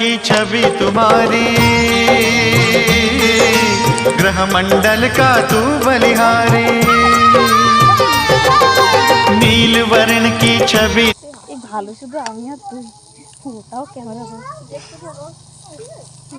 की छवि तुम्हारी, ग्रह मंडल का तू बलिहारी। नील वर्ण की छवि। ভালো শুধু আমি আর তুই, ওটাও ক্যামেরা